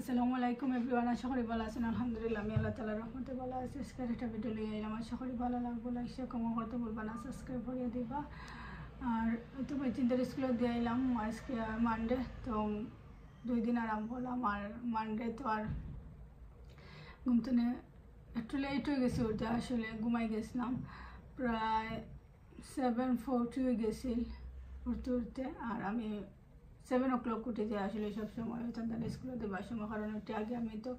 আসসালামু আলাইকুম এভরিওয়ান, আশা করি ভালো আছেন। আলহামদুলিল্লাহ আমি আল্লাহ তাআলার রহমতে ভালো আছি। আজকে একটা ভিডিও নিয়ে এলাম, আশা করি ভালো লাগবে। লাইক শেয়ার কমেন্ট করতে ভুলবা না, সাবস্ক্রাইব করে দিবা। আর তো ভাই চিন্তার স্কুলে দিয়ে এলাম, আজকে মানডে তো 2 দিন আরাম করলাম। আর মানডে তো আর ঘুম থেকে একটু লেট হয়ে গেছে উঠতে, আসলে ঘুমাই গেছিলাম প্রায় 7:40 হয়ে গেছিল উঠতে উঠতে। আর আমি 7 o'clock উঠে যাই আসলে সবসময় তাদের স্কুলে দেবার সময়, কারণ একটু আগে আমি তো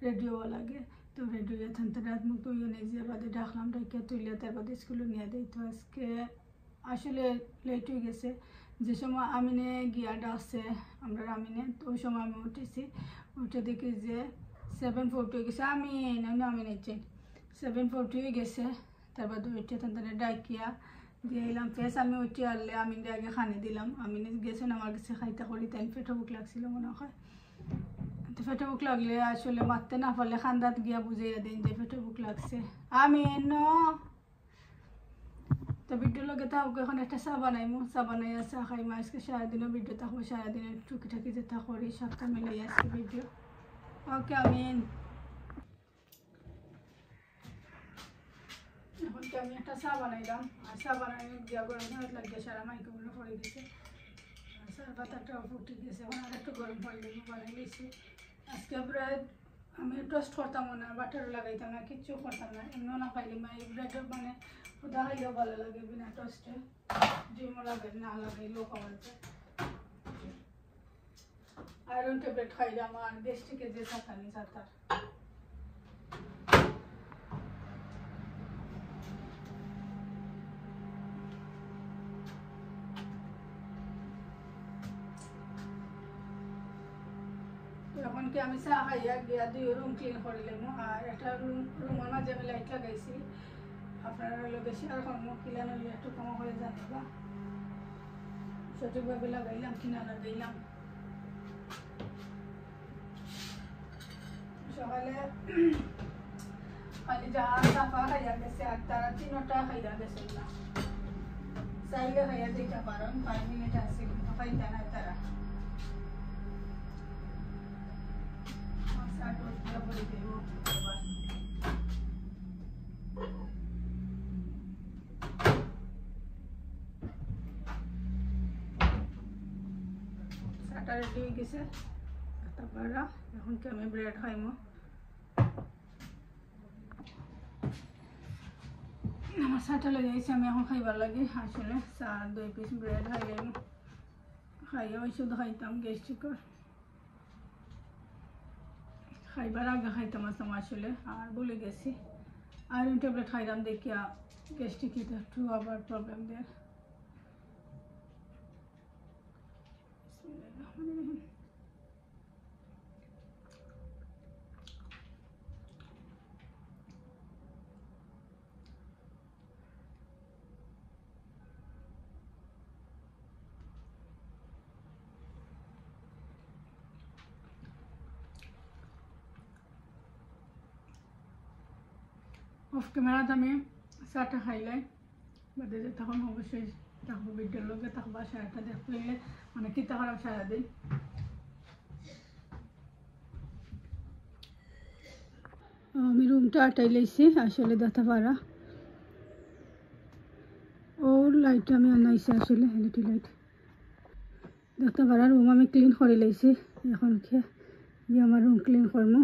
রেডিও লাগে, তো রেডিও থানতে রাত মুখ তুইয়ে নিয়ে যে বাদে ডাকলাম, ডাকিয়ে তুইলে তার বাদে স্কুলে নিয়ে দিই। তো আজকে আসলে লেট হয়ে গেছে। যে সময় আমিনে গিয়া ডাকছে আমরা আমিনে, তো ওই সময় আমি উঠেছি, উঠে দেখি যে 7:40 হয়ে গেছে। আমি নিচ্ছি 7:40 হয়ে গেছে। তারপর উঠে তাদের ডাকিয়া দিয়ে এলাম ফেস। আমি উঠে আনলে আমি আগে খানি দিলাম। আমি গেছেন আমার কাছে খাইতে করি, তাই পেটে বুক লাগছিল মনে হয়। তো পেটে বুক লাগলে আসলে মারতে না পারলে খান্দাত গিয়া বুঝাইয়া দিন যে পেটে বুক লাগছে। আমি তো ভিডিও লগে থাকবো, এখন একটা চা বানাইমো, চা বানাইয়া চা খাইমো। আজকে সারাদিনও ভিডিও থাকবো, সারাদিনের টুকিটাকি যেটা করি সবটা মিলাই আজকে ভিডিও। ওকে আমিন। এখন কি আমি একটা চা বানাইলাম, আর চা বানাই গিয়া গরম হয়ে লাগিয়ে সারা মাইক্রোওভেনে পড়ে গেছে। চার পাতাটাও ফুটে গেছে, এখন আর একটু গরম হয়ে গেছে বানাই গেছি। আজকে প্রায় আমি টোস্ট করতাম না, বাটারও লাগাইতাম না, কিচ্ছু করতাম না। এমনিও না খাইলে মানে ব্রেডের মানে ওটা খাইলেও ভালো লাগে বিনা টোস্টে, ডিমও লাগে না লাগাইলেও খাওয়া যায়। আয়রন ট্যাবলেট খাইলে আমার গ্যাস্ট্রিকের যে ছাতানি ছাতার। এখন কি আমি চা খাইয়া গিয়া 2 রুম ক্লিন করিলাম। আর একটা রুমের মাঝে আমি লাইট লাগাইছি, আপনারা লোকে শেয়ার করবো কিলানো একটু কম করে জানাবা সঠিকভাবে লাগাইলাম কিনা লাগাইলাম। সকালে খালি যা সাফা খাইয়া গেছে, আর তারা 3টা খাইয়া গেছে না, চাইলে খাইয়া যেতে পারেন, 5 মিনিট আছে কিন্তু খাইতে না তারা। চাটা রেডি হয়ে গেছে, তারপর এখন কি আমি ব্রেড খাইমো। আমার চাটা লেগে গেছে, আমি এখন খাইবার লাগে। আসলে চা 2 পিস ব্রেড খাইলাম, খাইয়া ওষুধ খাইতাম গ্যাস্ট্রিকর, খাইবার আগে খাইতাম আসতাম আসলে, আর বলে গেছি। আয়রন ট্যাবলেট খাইলাম দেখিয়া গ্যাস্ট্রিক একটু আবার প্রবলেম দেয়। অফ ক্যামেরাতে আমি চাটা খাইলাই, বাদে যে তখন অবশ্যই থাকবো ভিডিওর লোকে থাকবা, সারাটা দেখলে মানে কিতা খারাপ সারাদিন। আমি রুমটা আটাই লাইছি আসলে দেখতে পারা, ওর লাইট আমি আনাইছি আসলে এলইডি লাইট দেখতে পারা। রুম আমি ক্লিন করে লাইছি, এখন কি আমার রুম ক্লিন করবো।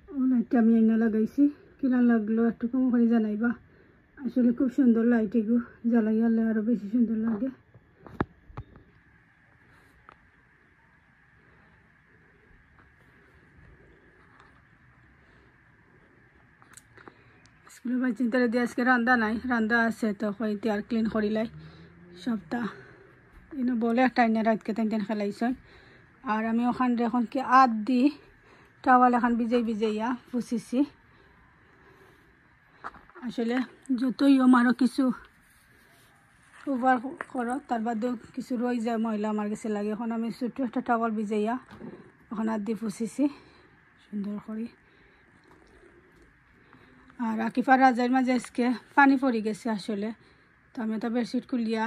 ও লাইটটা আমি আইনা লাগাইছি, কিনা লাগলো একটু কম করে জানাইবা। আসলে খুব সুন্দর লাইট, এগুলো জ্বালাইয়ালে আরো বেশি সুন্দর লাগে। স্কুলে ভাই চিন্তারে দিয়ে আজকে রান্দা নাই, রান্দা আছে তো হইতে আর ক্লিন করিলাই সবটা এনে বলে একটা আইনা রাতকে তেন খেলাইছ। আর আমি ওখান এখন কি আদ দি টাওয়াল এখন ভিজাইয়া পুষিছি। আসলে যতই আমারও কিছু ওভার করো তার বাদেও কিছু রয়ে যায় ময়লা আমার কাছে লাগে। এখন আমি ছোট্ট একটা টাওয়াল ভিজাইয়া ওখান আদ দি পুষিছি সুন্দর করে। আর আকিফার রাজার মাঝে আজকে পানি পড়ে গেছে আসলে, তো আমি তো বেডশিট খুলিয়া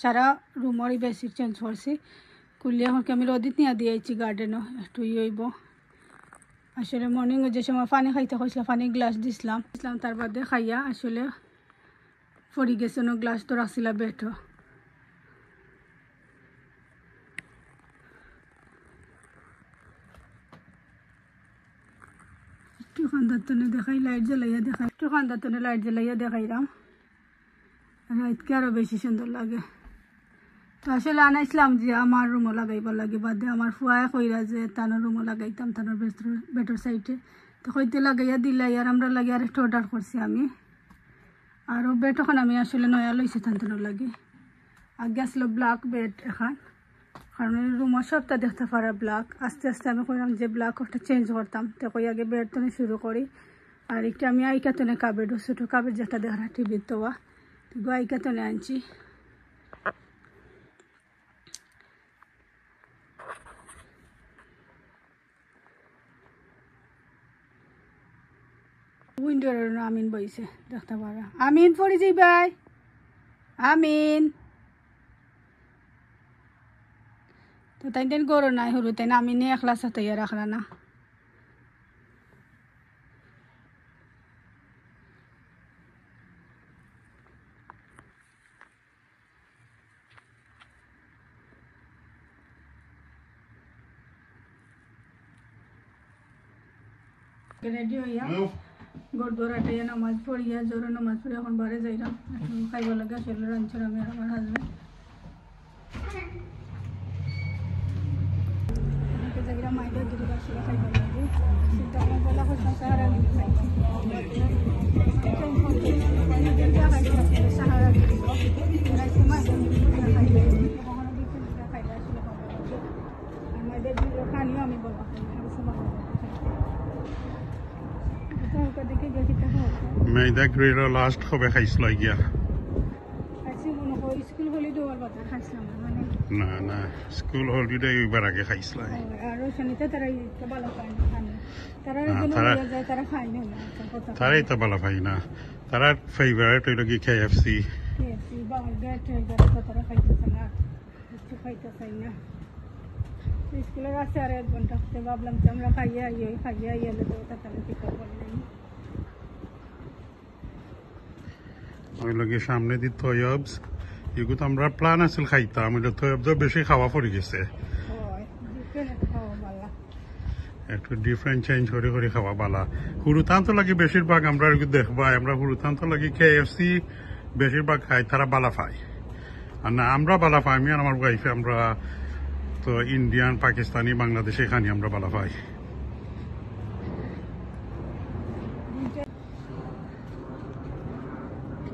সারা রুমেরই বেডশিট চেঞ্জ করছি, খুললে এখন আমি রোদিত নিয়ে দিয়েছি গার্ডেনও একটু হইব আসলে মর্নিং যে সময় পানি খাইতে কইছিলাম পানি গ্লাস দিছিলাম তার বাদে খাইয়া আসলে পড়ি গেছে গ্লাস তো রাখছিলা বেটো একটু খান্দাতনে দেখাই লাইট জ্বালাইয়া দেখাই একটু খান্দাতনে লাইট জ্বালাইয়া দেখাইলাম রাতকে আরো বেশি সুন্দর লাগে তো আসলে আনাইছিলাম যে আমার রুমও লাগাইবার লাগে বাদে আমার ফুয়ায় কইরা যে তানোর রুমও লাগাইতাম তানোর বেটোর সাইডে তো কইতে লাগাইয়া দিলাই আর আমরা লাগে আর একটা অর্ডার করছি আমি আর বেড এখন আমি আসলে নয়া লইছি তানোর লাগে আগে আসলো ব্ল্যাক বেড এখন কারণ রুমও সবটা দেখতে পারা ব্ল্যাক আস্তে আস্তে আমি কইলাম যে ব্ল্যাক একটা চেঞ্জ করতাম তো কই আগে বেড তো শুরু করি আর একটা আমি আইকাতনে কাবেড ছোটো কাবেড যেটা দেখা টিভির তোয়া আইকাতনে আনছি উইন্ডোর আমিন বইছে দেখতে পারা আমিন পড়ে যাই ভাই আমিন তো তাই দিন গরু নাই হরু তাই না আমিনে একলা সাথে রাখলা না রেডি হইয়া গুরুদ্বারাটাইয়া নামাজ পড়িয়া জোরে নামাজ পড়ে এখন বাড়ি যাইলাম এখন খাইব লাগে আসলে রাঁধছি আমি আর আমার হাজবেন্ড যাইলাম মাইদা দুটো আসলে খাইব লাগে কিন্তু আমার বলা করতাম সাহারা গিরি খাইছি সাহারা গিরি মাইদা খাইলে খাইলে আসলে আর মাইদা দুটো খানিও আমি বলা मैदा ग्रेलो लास्ट खबे खाइसला गया स्कूल हॉलिडे और बात खाइसला माने ना ना स्कूल हॉलिडे एक बार आगे खाइसला और शनिता तरह तो बाला खाने तरह जो जाए तरह खाई नहीं ना तारे तो बाला भाई ना तारा फेवरेट है लोगी KFC बर्गर ट्रेगर तो तरह खाइते संगा इसको खाइते संगा स्कूल रास्ते आ रहे हैं घंटा से बाबलम चमड़ा खाइए ये ले तो तरह की कर बोल नहीं ওই লগে সামনে দি থয়বস এগুলো তো আমরা প্ল্যান আছিল খাইতাম ওই থয়বস বেশি খাওয়া পড়ে গেছে একটু ডিফারেন্ট চেঞ্জ করে করে খাওয়া বালা হুরুতান্ত লাগে বেশিরভাগ আমরা দেখবা আমরা হুরুতান্ত লাগে KFC বেশিরভাগ খাই তারা বালা পায় আর না আমরা বালা পাই আমি আর আমার ওয়াইফে আমরা তো ইন্ডিয়ান পাকিস্তানি বাংলাদেশি খানি আমরা বালা পাই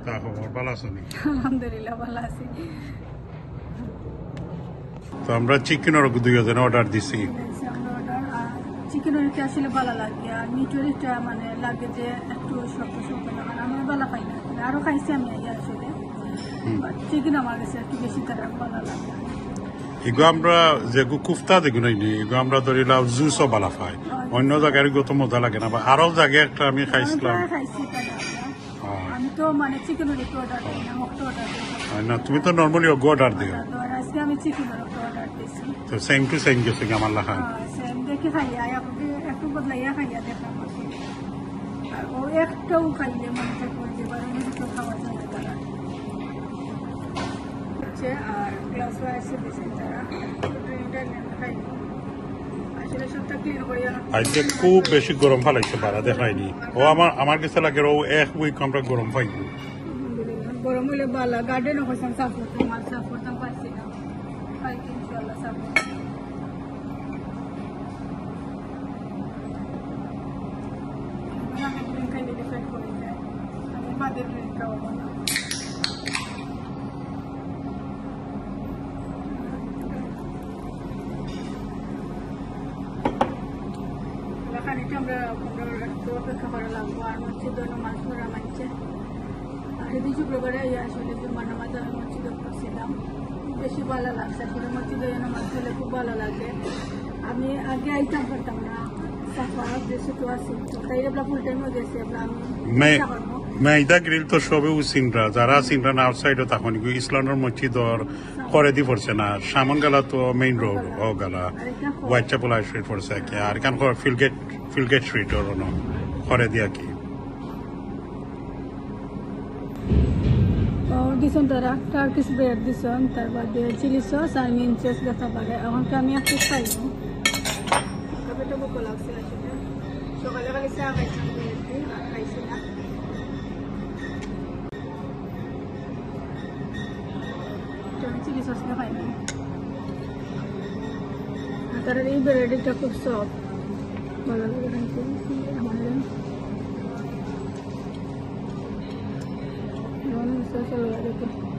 তা খবর ভালো আছো নি আলহামদুলিল্লাহ ভালো আছি তো আমরা চিকেনের 2000 অর্ডার দিছি চিকেনের কি আসলে ভালো লাগে আর মিটরিটা মানে লাগে যে একটু শক্ত শক্ত লাগে আমি ভালো পাই না আরো খাইছি আমি আসলে চিকেন আমার কাছে একটু বেশি তার ভালো লাগে এগো আমরা যে কুফতা দেখো নাই এগো আমরা ধরিলাম জুসও ভালো পাই অন্য জায়গায় গত মজা লাগে না বা আরো জায়গায় একটা আমি খাইছিলাম আমি তো মানে চিকেনের একটু অর্ডার দিই না মক্তো অর্ডার দিই না তুমি তো নরমালি অর্ডার দিও আজকে আমি চিকেনের অর্ডার দিয়েছি তো সেম টু সেম গেছে আমার লাখা সেম দেখে খাইয়া একটু বদলাইয়া খাইয়া দেখলাম আর ও একটাও খাইলে মনে করে যে বারে তো খাওয়া যাবে তারা আর গ্লাস আছে বেশি তারা আজকে খুব বেশি গরম ফালাইছে বারা দেখায়নি ও আমার কাছে লাগে ও এক উইক আমরা গরম পাইনি গরম হলে বালা গার্ডেনও করতাম সাফ করতাম আর সাফ করতাম পাইছি না পাইছি ইনশাআল্লাহ সাফ খাইলে ডিফারেন্ট করে যায় আমি বাদের খাওয়াবো না আমরা অপেক্ষা করা লাগবো আর মসজিদে নামাজ পড়া মানছে আর সেদিন শুক্রবারে আসলে জুমার নামাজ আমি মসজিদে পড়ছিলাম বেশি ভালো লাগছে আসলে মসজিদে নামাজ পড়লে খুব ভালো লাগে আমি আগে আইতাম পারতাম না সাফা যে ছোটো আছে তাই আমরা ফুল টাইমও গেছি আমরা আমি চেষ্টা করবো মেইদা গ্রিল তো সবে সিনরা যারা সিনরা না আউটসাইডে তখন ইসলামের মসজিদ করে দি পড়ছে না সামন গালা তো মেইন রোড ও গালা হোয়াইট চ্যাপেল হাই স্ট্রিট পড়ছে কি আর কান ফিলগেট স্ট্রিট ওর করে দিয়া কি দিছেন তারা টার্কিশ ব্রেড দিছেন তার বাদে চিলি সস আর মিন সস দিতে পারে এমনকি আমি একটু খাই পেটে বুক লাগছে আসলে সকালে খালি চা খাইছি না চিলি সস খাই না তার এই ব্রেডটা খুব সফট ভালো লাগে আমাদের Eso lo haré que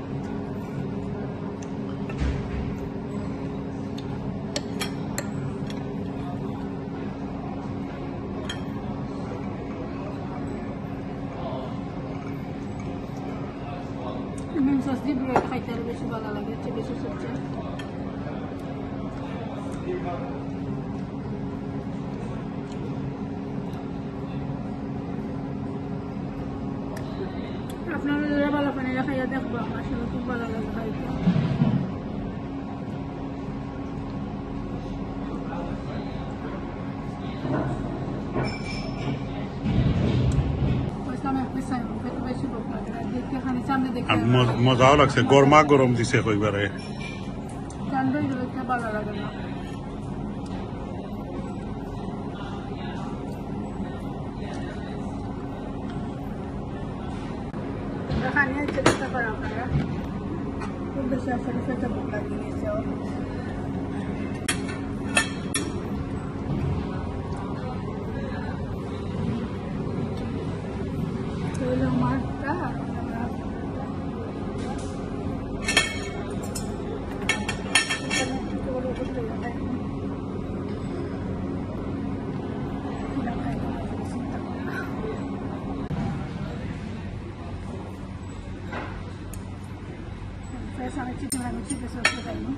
sos di bread খাইতে আর বেশি ভালো লাগে চিলি সস হচ্ছে আপনারা যারা ভালো পানিরা খাইয়া দেখবো আমার সাথে খুব ভালো লাগে খাইতে মজাও লাগছে গরমা গরম দিছে কইবারে ভালো লাগে না খানি হচ্ছে চেষ্টা করেন আপনারা খুব বেশি আসলে সেটা ভোগ লাগিয়ে নিয়েছে মাছটা sama chicken আমি চিকেন সস লাগাই নি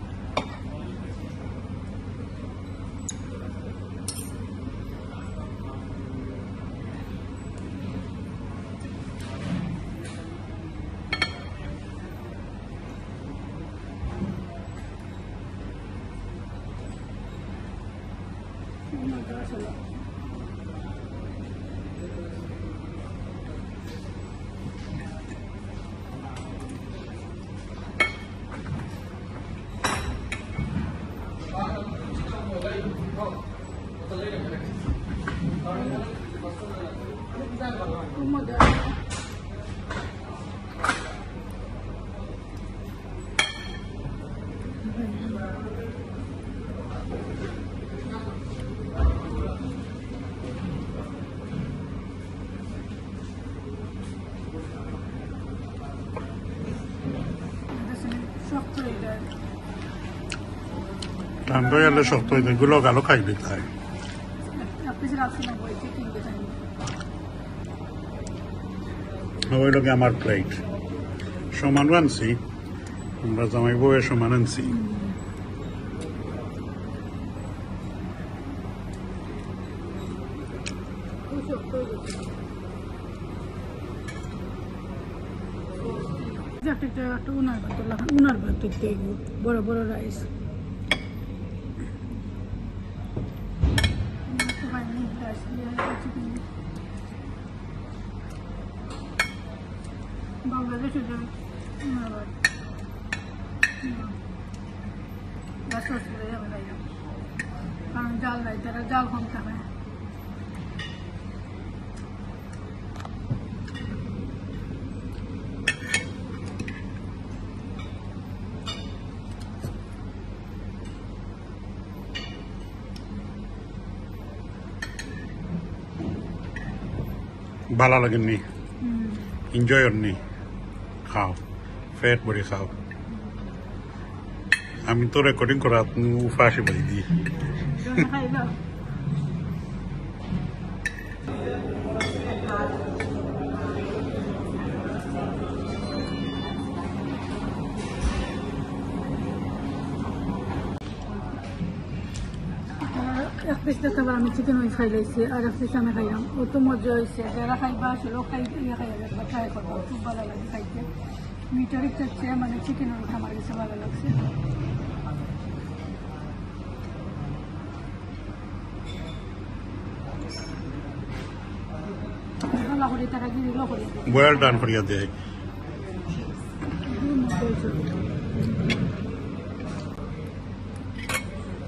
ঠান্ডা এলে শক্ত হয়ে যায় গুলো গালো খাইবে তাই ওই লোকে আমার প্লেট সমান আনছি আমরা জামাই বউয়ের সমান আনছি একটা উনার ভাত বড় বড় রাইস বাংলাদেশে কারণ জাল নাই তারা জাল কম খাবে ভালো লাগেননি এনজয় করনি খাও ফেট ভরে খাও আমি তো রেকর্ডিং করা ফাঁসি বাড়ি দিই এক পিস দেখতে পারো আমি চিকেন উইংস খাই লাইছি আর এক পিস আমি খাইলাম ও তো মজা হয়েছে যারা খাইবা আসলে খাই দেখবা ট্রাই করবো খুব ভালো লাগে খাইতে মিটার চাচ্ছে মানে চিকেনের ওটা আমার কাছে ভালো লাগছে লাহরি টাকা গিয়ে লাহরি well done করিয়া দে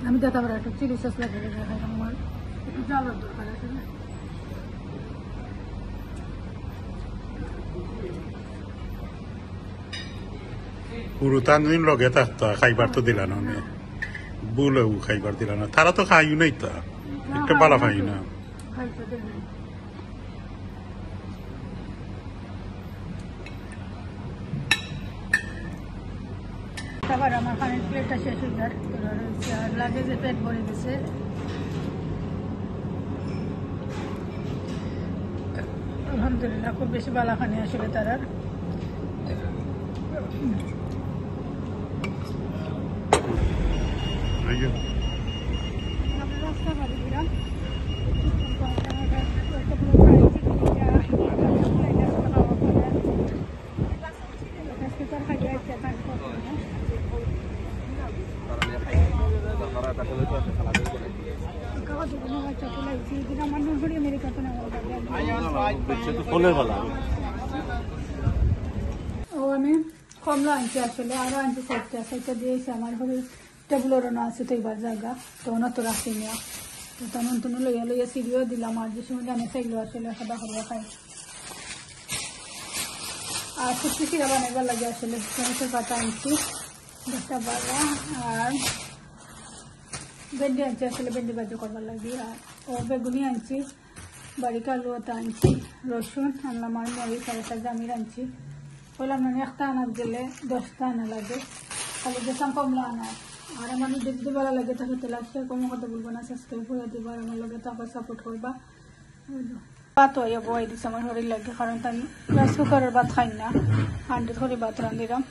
আমি দেখতে পারো একটা চিলি সস লাগিয়ে খাইলাম আমার একটু জ্বালার দরকার আছে পুরো তানদিন লগে থাকতো খাইবার তো দিলা না বুলেও খাইবার দিলা না তারা তো খাইও নাই তা একটা বালা খাই না খাইতে দেন আবার আমার খানের প্লেটটা শেষ হয়ে যায় আর লাগে যে পেট ভরে গেছে আলহামদুলিল্লাহ খুব বেশি বালা খানি আসলে তারার রাস্তা বাড়ি দিলাম ও আমি কমলা আনছি আসলে আরো আনছি সাইডটা দিয়েছি আমার ঘরে টেবুলেরও না আছে তো এবার জায়গা তো ওনা তো রাখি না তো তেমন তুমি লইয়া লইয়া সিঁড়িও দিলাম আর যে সময় জানে সেগুলো আসলে খাদা খাবার খাই আর সত্যি সিরা বানাইবার লাগে আসলে টমেটোর পাতা আনছি 10টা বাড়া আর ভেন্ডি আনছি আসলে ভেন্ডি বাজু করবার লাগে আর ও বেগুনি আনছি বাড়িকে আলু ওটা আনছি রসুন আনলাম আর মরিচ আর একটা জামির আনছি বললাম মানে একটা আনার গেলে 10টা আনা লাগে খালি গেছাম কমলা আনা আর আমার যদি ভালো লাগে তাহলে তো লাস্টে কোনো কথা বলবো না সাবস্ক্রাইব করে দিবা আর আমার লগে তারপর সাপোর্ট করবা ভাত হইয়া বই দিছে আমার শরীর লাগে কারণ তাই রাইস কুকারের ভাত খাই না 100 করে ভাত রান্ধিলাম